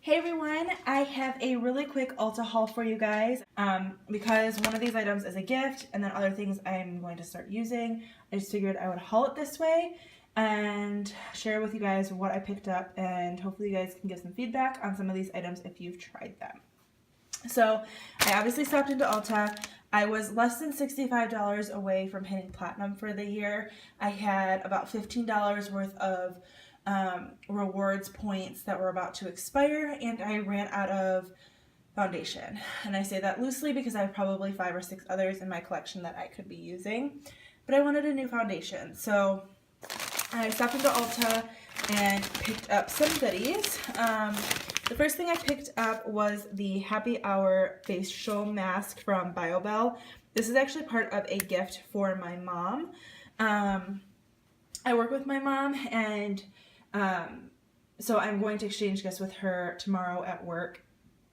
Hey everyone, I have a really quick Ulta haul for you guys because one of these items is a gift and then other things I'm going to start using. I just figured I would haul it this way and share with you guys what I picked up, and hopefully you guys can give some feedback on some of these items if you've tried them. So I obviously stopped into Ulta. I was less than $65 away from hitting platinum for the year. I had about $15 worth of rewards points that were about to expire, and I ran out of foundation. And I say that loosely because I have probably 5 or 6 others in my collection that I could be using, but I wanted a new foundation. So I stopped into Ulta and picked up some goodies. The first thing I picked up was the Happy Hour facial mask from BioBell. This is actually part of a gift for my mom. I work with my mom, and so I'm going to exchange gifts with her tomorrow at work,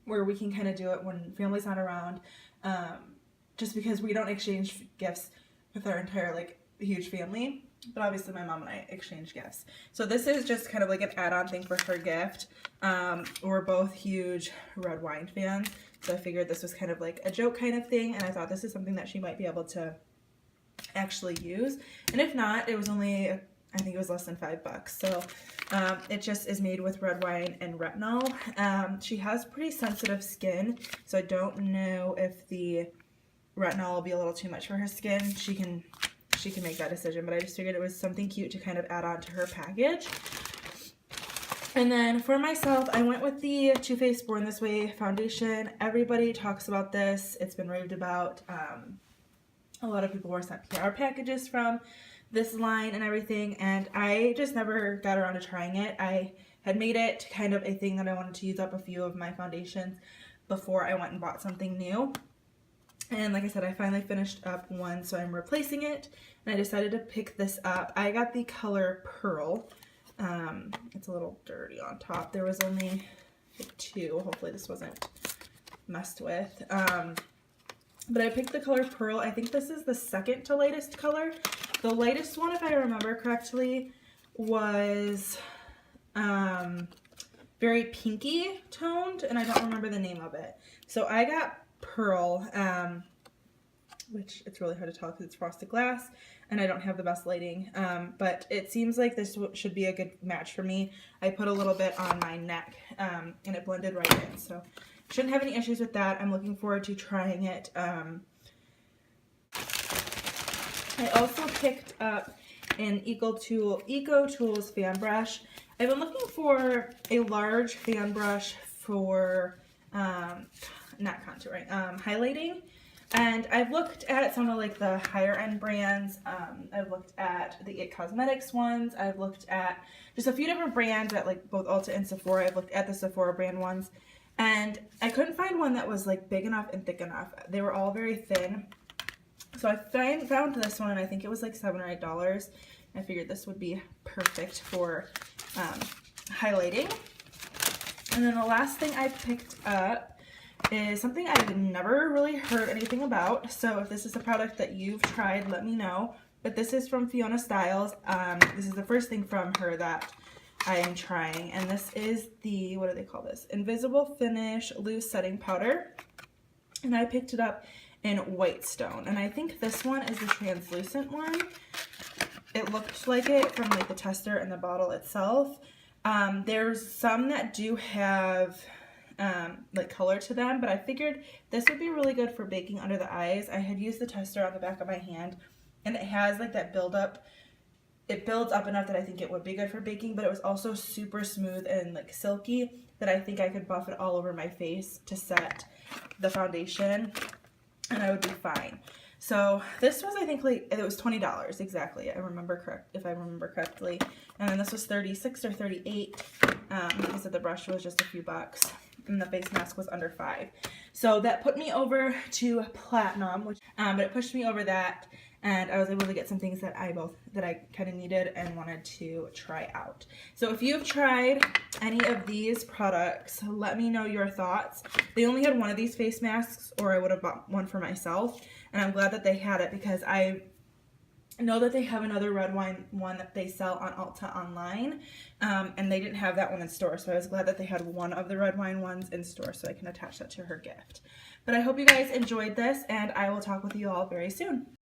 where we can kind of do it when family's not around, just because we don't exchange gifts with our entire huge family. But obviously my mom and I exchange gifts. So this is just kind of like an add-on thing for her gift. We're both huge red wine fans, so I figured this was kind of like a joke kind of thing, and I thought this is something that she might be able to actually use. And if not, it was only, I think it was less than $5. So it just is made with red wine and retinol. She has pretty sensitive skin, so I don't know if the retinol will be a little too much for her skin. She can make that decision, but I just figured it was something cute to kind of add on to her package. And then for myself, I went with the Too Faced Born This Way foundation. Everybody talks about this. It's been raved about. A lot of people were sent PR packages from this line and everything, and I just never got around to trying it. I had made it kind of a thing that I wanted to use up a few of my foundations before I went and bought something new. And like I said, I finally finished up one, so I'm replacing it, and I decided to pick this up. I got the color Pearl. It's a little dirty on top. There was only 2. Hopefully this wasn't messed with. But I picked the color Pearl. I think this is the second to lightest color. The lightest one, if I remember correctly, was very pinky toned, and I don't remember the name of it. So I got Pearl, which it's really hard to tell because it's frosted glass and I don't have the best lighting, but it seems like this should be a good match for me. I put a little bit on my neck, and it blended right in, so shouldn't have any issues with that. I'm looking forward to trying it. I also picked up an Eco Tools fan brush. I've been looking for a large fan brush for not contouring, highlighting, and I've looked at some of the higher end brands. I've looked at the It Cosmetics ones. I've looked at just a few different brands at both Ulta and Sephora. I've looked at the Sephora brand ones, and I couldn't find one that was big enough and thick enough. They were all very thin. So I found this one, and I think it was $7 or $8. I figured this would be perfect for highlighting. And then the last thing I picked up is something I've never really heard anything about. So if this is a product that you've tried, let me know. But this is from Fiona Styles. This is the first thing from her that I am trying. And this is the, what do they call this? Invisible Finish Loose Setting Powder. And I picked it up in White Stone. And I think this one is the translucent one. It looked like it from the tester and the bottle itself. There's some that do have color to them, but I figured this would be really good for baking under the eyes. I had used the tester on the back of my hand, and it has that buildup. It builds up enough that I think it would be good for baking, but it was also super smooth and silky that I think I could buff it all over my face to set the foundation, and I would be fine. So this was, I think, it was $20 exactly. If I remember correctly. And then this was $36 or $38. Like I said, the brush was just a few bucks, and the face mask was under $5. So that put me over to platinum, which but it pushed me over that, and I was able to get some things that I kind of needed and wanted to try out. So if you've tried any of these products, let me know your thoughts. They only had one of these face masks, or I would have bought one for myself, and I'm glad that they had it because I know that they have another red wine one that they sell on Ulta online, and they didn't have that one in store, so I was glad that they had one of the red wine ones in store so I can attach that to her gift. But I hope you guys enjoyed this, and I will talk with you all very soon.